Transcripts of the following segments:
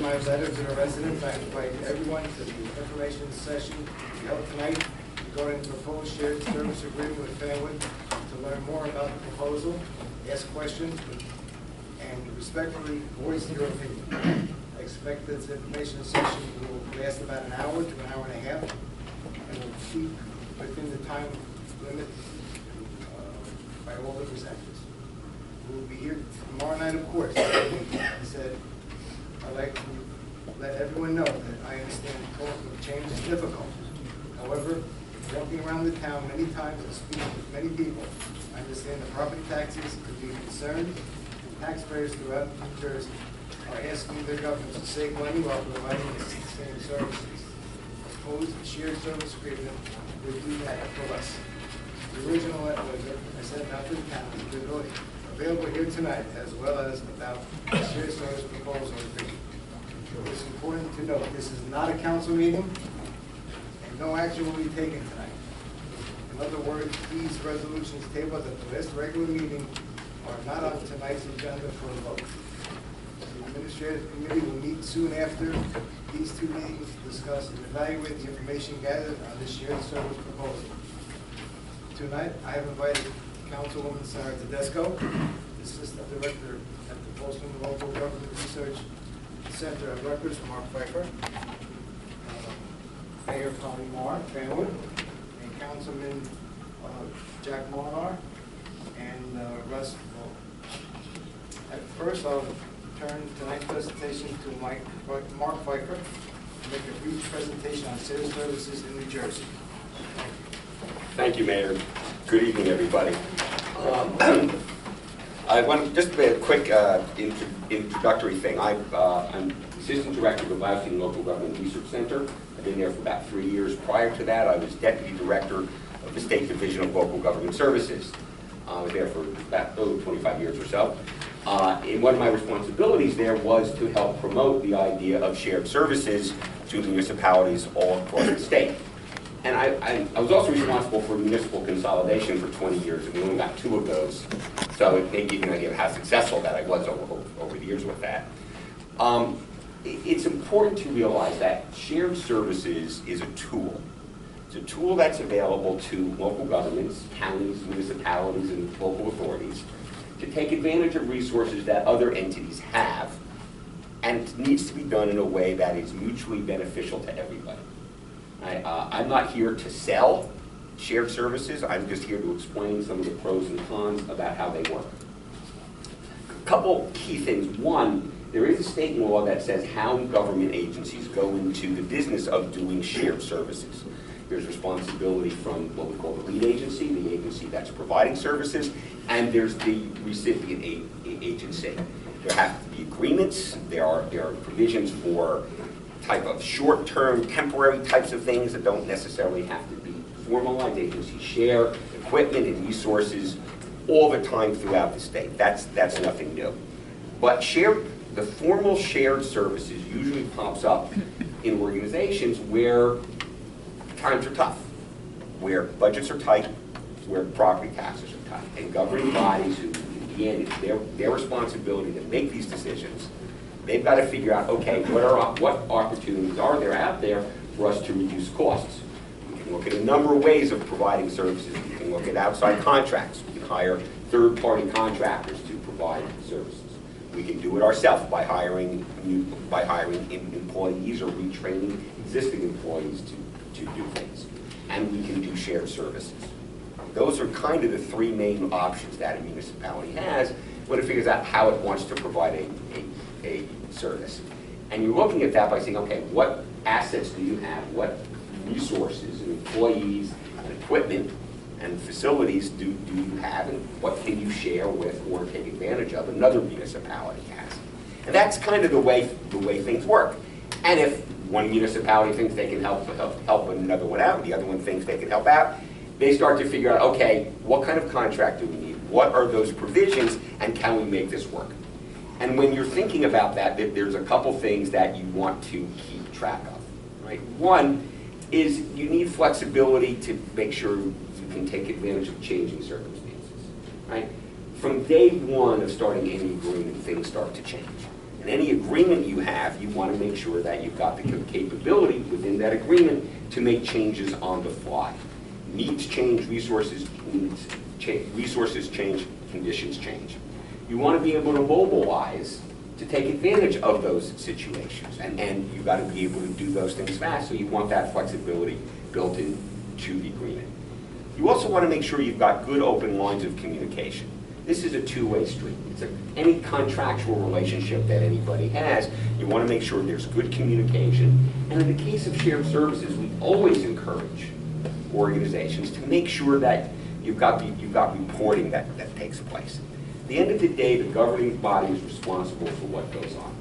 my letter to the residents, I invite everyone to the information session held tonight regarding the proposed shared service agreement with Garwood to learn more about the proposal, ask questions, and respectfully voice your opinion. I expect this information session will last about an hour to an hour and a half, and will keep within the time limit by all the presenters. We will be here tomorrow night, of course. I said, I'd like to let everyone know that I understand talking of change is difficult. However, walking around the town many times and speaking with many people, I understand the property taxes could be a concern, and taxpayers throughout New Jersey are asking their governments to save money while providing the same services. A proposed shared service agreement would do that for us. The original letter I sent out to the town is available here tonight, as well as about the shared service proposal agreement. It's important to note this is not a council meeting, and no action will be taken tonight. In other words, these resolutions tabled at the last regular meeting are not on tonight's agenda for a vote. The Administrative Committee will meet soon after these two meetings to discuss and evaluate the information gathered on this shared service proposal. Tonight, I have invited Councilwoman Sarah Tedesco, Assistant Director at the Boston Local Government Research Center at Rutgers, Mark Pfeiffer, Mayor Connie Marr, Garwood, and Councilman Jack Molnar, and Russ Bull. At first, I'll turn tonight's presentation to Mark Pfeiffer to make a brief presentation on shared services in New Jersey. Thank you, Mayor. Good evening, everybody. I want to just a quick introductory thing. I'm Assistant Director of the Boston Local Government Research Center. I've been there for about 3 years. Prior to that, I was Deputy Director of the State Division of Local Government Services. I was there for about 25 years or so. And one of my responsibilities there was to help promote the idea of shared services to municipalities all across the state. And I was also responsible for municipal consolidation for 20 years, and we only got 2 of those. So it may give you an idea of how successful that I was over the years with that. It's important to realize that shared services is a tool. It's a tool that's available to local governments, counties, municipalities, and local authorities to take advantage of resources that other entities have, and it needs to be done in a way that is mutually beneficial to everybody. I'm not here to sell shared services. I'm just here to explain some of the pros and cons about how they work. A couple key things. One, there is a state law that says how government agencies go into the business of doing shared services. There's responsibility from what we call the lead agency, the agency that's providing services, and there's the recipient agency. There have to be agreements. There are provisions for type of short-term, temporary types of things that don't necessarily have to be formalized. Agencies share equipment and resources all the time throughout the state. That's nothing new. But the formal shared services usually pops up in organizations where times are tough, where budgets are tight, where property taxes are tight, and governing bodies who, in the end, it's their responsibility to make these decisions. They've got to figure out, okay, what opportunities are there out there for us to reduce costs? We can look at a number of ways of providing services. We can look at outside contracts. We can hire third-party contractors to provide services. We can do it ourselves by hiring employees or retraining existing employees to do things. And we can do shared services. Those are kind of the 3 main options that a municipality has when it figures out how it wants to provide a service. And you're looking at that by saying, okay, what assets do you have? What resources and employees and equipment and facilities do you have, and what can you share with or take advantage of another municipality has? And that's kind of the way things work. And if one municipality thinks they can help another one out, and the other one thinks they can help out, they start to figure out, okay, what kind of contract do we need? What are those provisions, and can we make this work? And when you're thinking about that, there's a couple things that you want to keep track of, right? One is you need flexibility to make sure you can take advantage of changing circumstances, right? From day one of starting any agreement, things start to change. And any agreement you have, you want to make sure that you've got the capability within that agreement to make changes on the fly. Needs change, resources change, conditions change. You want to be able to mobilize to take advantage of those situations. And you've got to be able to do those things fast, so you want that flexibility built into the agreement. You also want to make sure you've got good open lines of communication. This is a two-way street. Any contractual relationship that anybody has, you want to make sure there's good communication. And in the case of shared services, we always encourage organizations to make sure that you've got reporting that takes place. At the end of the day, the governing body is responsible for what goes on.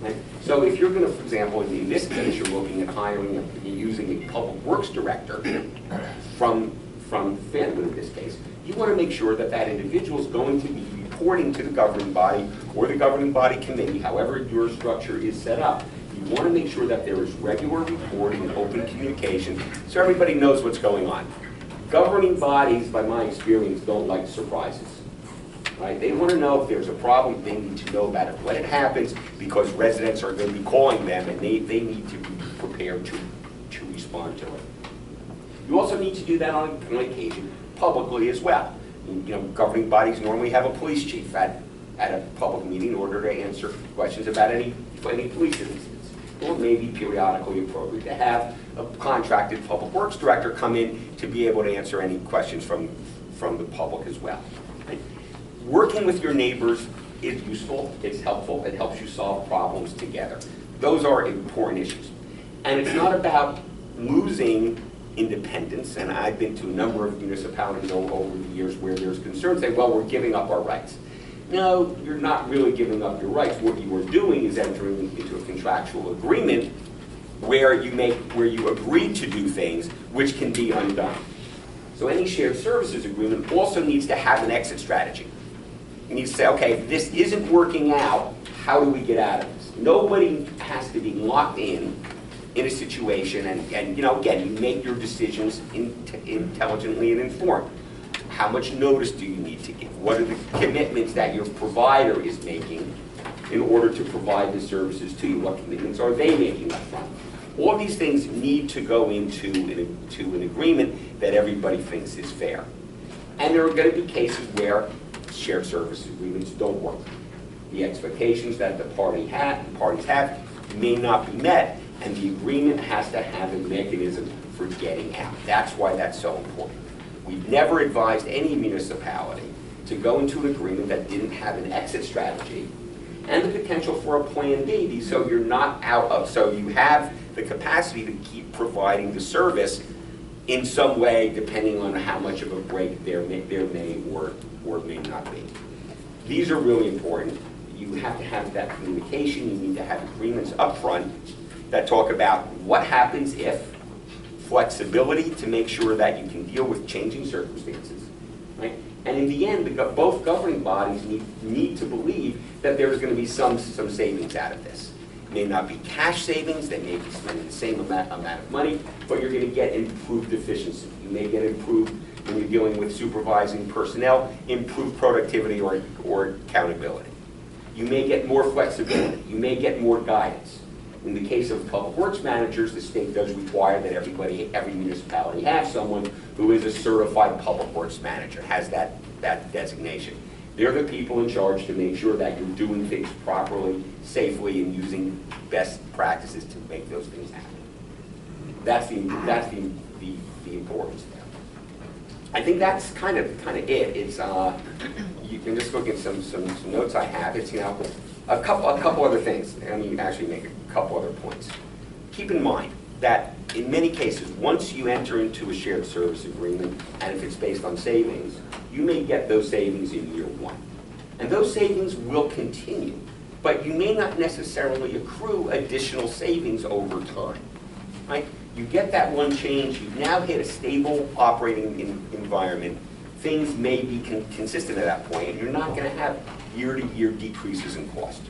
Right? So if you're going to, for example, in this case, you're looking at using a public works director from Fanwood in this case, you want to make sure that that individual is going to be reporting to the governing body or the governing body committee, however your structure is set up. You want to make sure that there is regular reporting and open communication so everybody knows what's going on. Governing bodies, by my experience, don't like surprises. Right? They want to know if there's a problem, they need to know about it when it happens, because residents are going to be calling them and they need to be prepared to respond to it. You also need to do that on occasion publicly as well. Governing bodies normally have a police chief at a public meeting in order to answer questions about any police incidents. Or it may be periodically appropriate to have a contracted public works director come in to be able to answer any questions from the public as well. Right? Working with your neighbors is useful, it's helpful, it helps you solve problems together. Those are important issues. And it's not about losing independence, and I've been to a number of municipalities over the years where there's concern, say, well, we're giving up our rights. No, you're not really giving up your rights. What you are doing is entering into a contractual agreement where you agree to do things which can be undone. So any shared services agreement also needs to have an exit strategy. You need to say, okay, if this isn't working out, how do we get out of this? Nobody has to be locked in a situation, and again, you make your decisions intelligently and informed. How much notice do you need to give? What are the commitments that your provider is making in order to provide the services to you? What commitments are they making up front? All these things need to go into an agreement that everybody thinks is fair. And there are going to be cases where shared service agreements don't work. The expectations that the parties have may not be met, and the agreement has to have a mechanism for getting out. That's why that's so important. We've never advised any municipality to go into an agreement that didn't have an exit strategy and the potential for a plan B, so you're not out of, so you have the capacity to keep providing the service in some way, depending on how much of a break there may or may not be. These are really important. You have to have that communication. You need to have agreements up front that talk about what happens if, flexibility to make sure that you can deal with changing circumstances, right? And in the end, both governing bodies need to believe that there's going to be some savings out of this. It may not be cash savings, they may be spending the same amount of money, but you're going to get improved efficiency. You may get improved, when you're dealing with supervising personnel, improved productivity or accountability. You may get more flexibility. You may get more guidance. In the case of public works managers, the state does require that every municipality have someone who is a certified public works manager, has that designation. They're the people in charge to make sure that you're doing things properly, safely, and using best practices to make those things happen. That's the importance there. I think that's kind of it. It's you can just look at some notes I have. It's a couple other things. Let me actually make a couple other points. Keep in mind that in many cases, once you enter into a shared service agreement, and if it's based on savings, you may get those savings in year one. And those savings will continue, but you may not necessarily accrue additional savings over time. Right? You get that one change, you've now hit a stable operating environment, things may be consistent at that point, and you're not going to have year-to-year decreases in cost.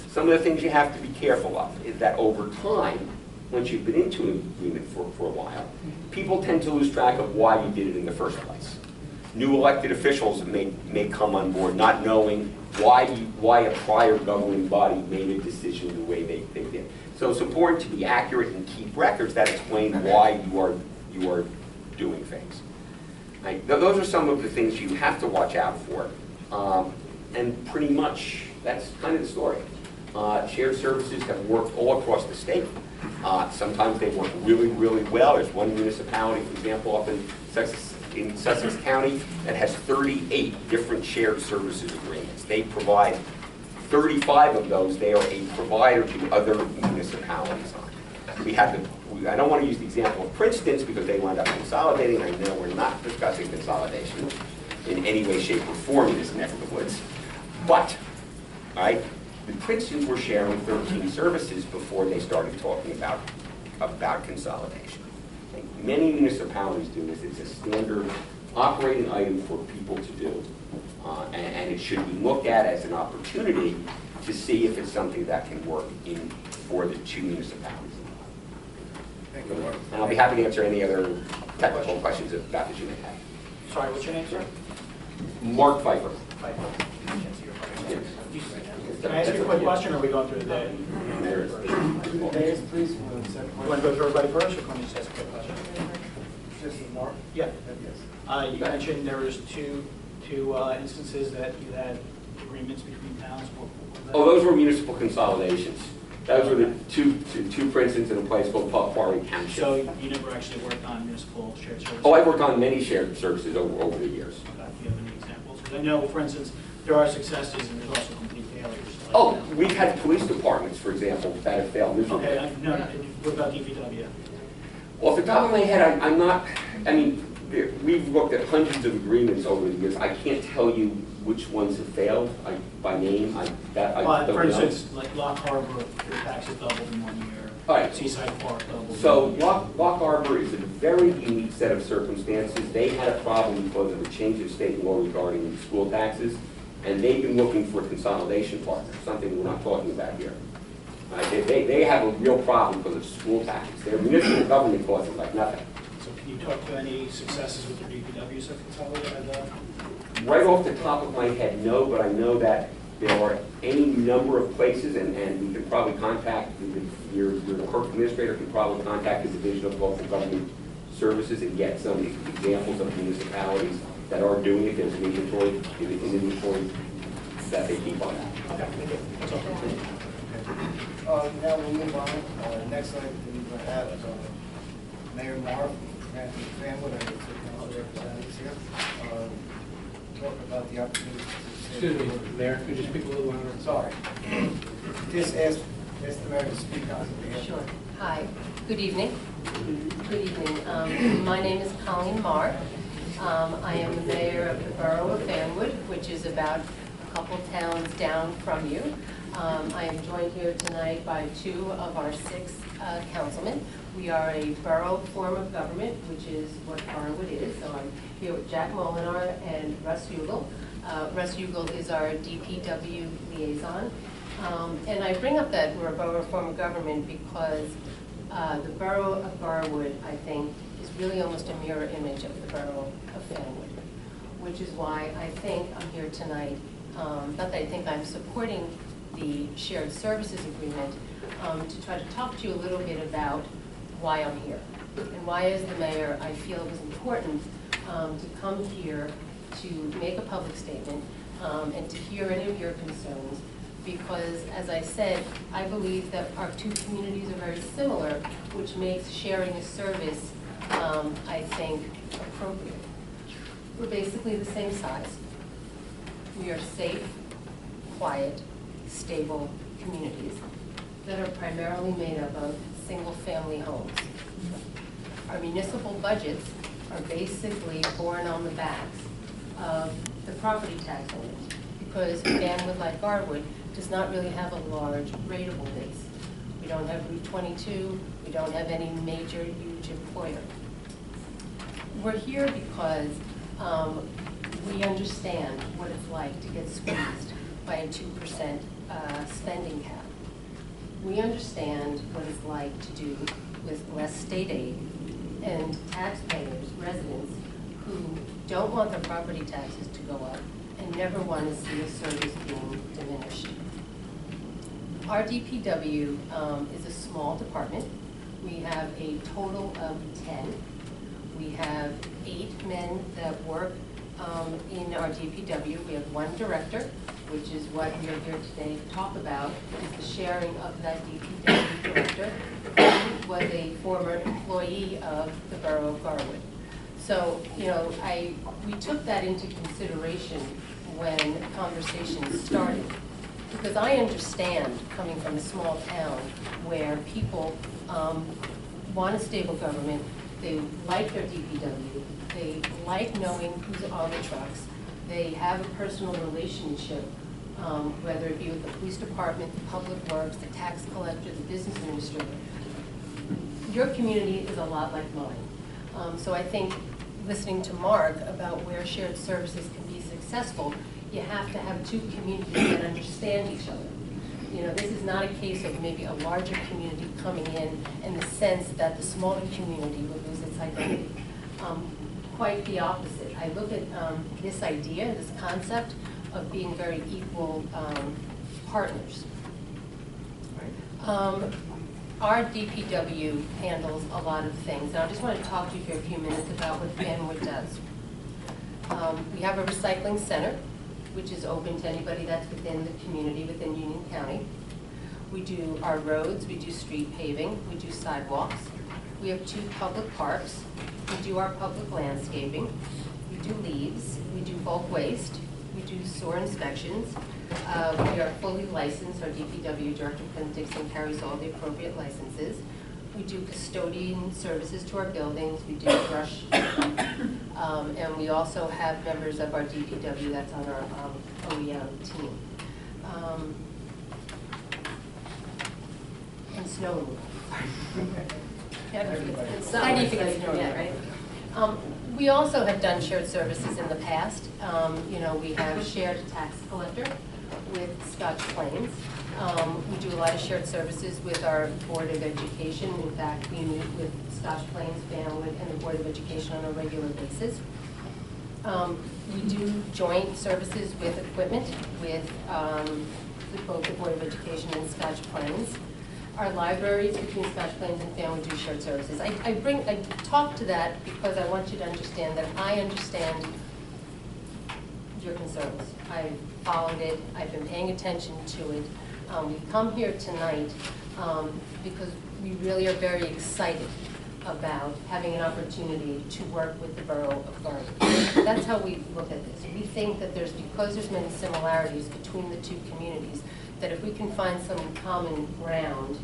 Some of the things you have to be careful of is that over time, once you've been into an agreement for a while, people tend to lose track of why you did it in the first place. new elected officials may come on board not knowing why a prior governing body made a decision the way they did. So it's important to be accurate and keep records that explain why you are doing things. Right? Those are some of the things you have to watch out for. And pretty much, that's kind of the story. Shared services have worked all across the state. Sometimes they work really, really well. There's one municipality, for example, up in Sussex County that has 38 different shared services agreements. They provide 35 of those. They are a provider to other municipalities on. I don't want to use the example of Princeton's because they wound up consolidating. I know we're not discussing consolidation in any way, shape, or form in this neck of the woods. But, all right, the Princetons were sharing 13 services before they started talking about consolidation. And many municipalities do this. It's a standard operating item for people to do. And it should be looked at as an opportunity to see if it's something that can work for the two municipalities. Thank you, Mark. And I'll be happy to answer any other technical questions about that you may have. Sorry, what's your name, sir? Mark Pfeiffer. Can I ask you a quick question, or are we going through the day? Mayors, please, You want to go through everybody first, or can you just ask a quick question? just Mark? Yeah. Yes. You mentioned there was two instances that you had agreements between towns. What was that? Oh, those were municipal consolidations. Those were the two Princetons in a place called Quarry Township. So you never actually worked on municipal shared services? Oh, I've worked on many shared services over the years. Okay. Do you have any examples? Because I know, for instance, there are successes and there's also complete failures. Oh, we've had police departments, for example, that have failed miserably. Okay, no, what about DPW? Off the top of my head, I'm not, I mean, we've looked at hundreds of agreements over the years. I can't tell you which ones have failed by name. I don't know. For instance, like Lock Harbor, the taxes doubled in 1 year. All right. Seaside Park doubled. So Lock Harbor is a very unique set of circumstances. They had a problem because of a change of state law regarding school taxes, and they've been looking for a consolidation partner, something we're not talking about here. They have a real problem because of school taxes. Their municipal government costs is like nothing. So can you talk to any successes with your DPWs that consolidated? Right off the top of my head, no, but I know that there are any number of places, and we can probably contact, your clerk administrator can probably contact the Division of Local Government Services and get some examples of municipalities that are doing it. There's an inventory that they keep on that. Okay, thank you. That's all. Now we'll move on. Next item we have Mayor Mark, Garwood, and the other representatives here. Talk about the opportunity to say. Excuse me, Mayor, could you speak a little louder? Sorry. Just ask the mayor to speak on behalf. Sure. Hi. Good evening. Good evening. My name is Colleen Marr. I am the mayor of the borough of Garwood, which is about a couple towns down from you. I am joined here tonight by 2 of our 6 councilmen. We are a borough form of government, which is what Garwood is. So I'm here with Jack Molinar and Russ Hugel. Russ Hugel is our DPW liaison. And I bring up that we're a borough form of government because the borough of Garwood, I think, is really almost a mirror image of the borough of Fanwood, which is why I think I'm here tonight. Not that I think I'm supporting the shared services agreement, to try to talk to you a little bit about why I'm here. And why, as the mayor, I feel it was important to come here to make a public statement and to hear any of your concerns, because, as I said, I believe that our 2 communities are very similar, which makes sharing a service, I think, appropriate. We're basically the same size. We are safe, quiet, stable communities that are primarily made up of single-family homes. Our municipal budgets are basically borne on the backs of the property tax owners, because Fanwood, like Garwood, does not really have a large rateable base. We don't have Route 22, we don't have any major huge employer. We're here because we understand what it's like to get squeezed by a 2% spending cap. We understand what it's like to do with less state aid and taxpayers, residents, who don't want their property taxes to go up and never want to see a service being diminished. Our DPW is a small department. We have a total of 10. We have 8 men that work in our DPW. We have 1 director, which is what we are here today to talk about, is the sharing of that DPW director, who was a former employee of the Borough of Garwood. So, you know, we took that into consideration when conversations started, because I understand, coming from a small town where people want a stable government, they like their DPW, they like knowing who's on the trucks, they have a personal relationship, whether it be with the police department, the public works, the tax collector, the business administrator. Your community is a lot like mine. So I think listening to Mark about where shared services can be successful, you have to have 2 communities that understand each other. You know, this is not a case of maybe a larger community coming in the sense that the smaller community would lose its identity. Quite the opposite. I look at this idea, this concept of being very equal partners. Our DPW handles a lot of things, and I just want to talk to you for a few minutes about what Garwood does. We have a recycling center, which is open to anybody that's within the community, within Union County. We do our roads, we do street paving, we do sidewalks. We have 2 public parks. We do our public landscaping. We do leaves. We do bulk waste. We do sewer inspections. We are fully licensed. Our DPW Director, Clint Dixon, carries all the appropriate licenses. We do custodian services to our buildings. We do brush. And we also have members of our DPW that's on our OEM team. And snow removal. I need to get snow, yeah, right? We also have done shared services in the past. You know, we have shared a tax collector with Scotch Plains. We do a lot of shared services with our Board of Education. In fact, we meet with Scotch Plains, Garwood, and the Board of Education on a regular basis. We do joint services with equipment with both the Board of Education and Scotch Plains. Our libraries between Scotch Plains and Garwood do shared services. I talk to that because I want you to understand that I understand your concerns. I've followed it. I've been paying attention to it. We've come here tonight because we really are very excited about having an opportunity to work with the Borough of Garwood. That's how we look at this. We think that because there's many similarities between the 2 communities, that if we can find some common ground,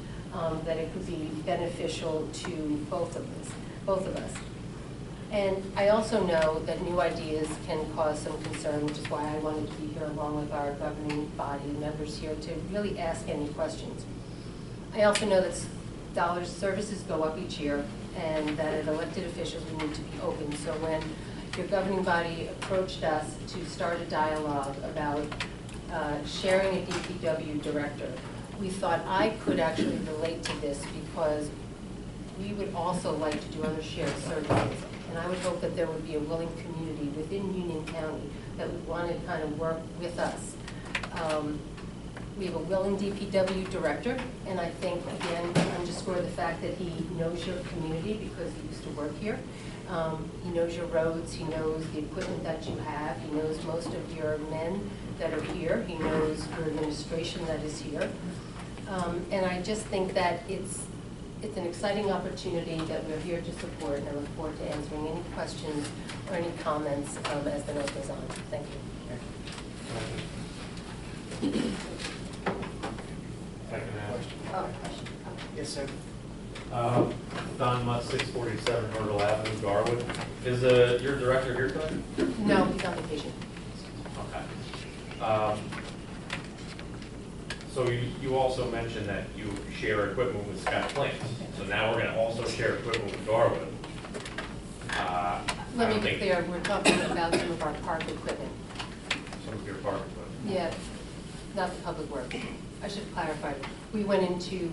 that it could be beneficial to both of us. And I also know that new ideas can cause some concern, which is why I wanted to be here along with our governing body members here to really ask any questions. I also know that services go up each year, and that as elected officials we need to be open. So when your governing body approached us to start a dialogue about sharing a DPW director, we thought I could actually relate to this because we would also like to do other shared services. And I would hope that there would be a willing community within Union County that would want to kind of work with us. We have a willing DPW director, and I think, again, underscore the fact that he knows your community because he used to work here. He knows your roads, he knows the equipment that you have, he knows most of your men that are here, he knows your administration that is here. And I just think that it's an exciting opportunity that we're here to support, and I look forward to answering any questions or any comments as the night goes on. Thank you. Question. Yes, sir. Don Mutt, 647 Myrtle Avenue, Garwood. Is your director here tonight? No, he's on vacation. Okay. So you also mentioned that you share equipment with Scotch Plains. So now we're going to also share equipment with Garwood. Let me be clear, we're talking about some of our park equipment. Some of your park equipment. Yeah, not the public works. I should clarify. We went into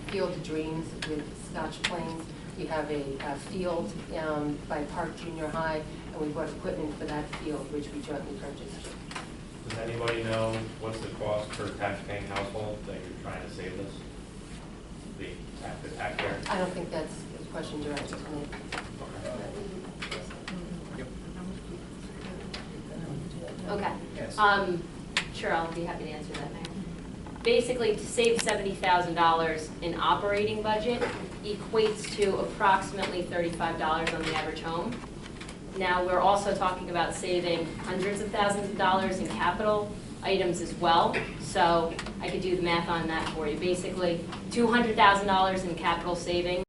Field of Dreams with Scotch Plains. We have a field by Park Junior High, and we bought equipment for that field, which we jointly purchased. Does anybody know what's the cost per tax-paying household that you're trying to save this? The taxpayer? I don't think that's a question directed to me. Okay. Yes. Sure, I'll be happy to answer that, Mayor. Basically, to save $70,000 in operating budget equates to approximately $35 on the average home. Now, we're also talking about saving hundreds of thousands of dollars in capital items as well. So I could do the math on that for you. Basically, $200,000 in capital savings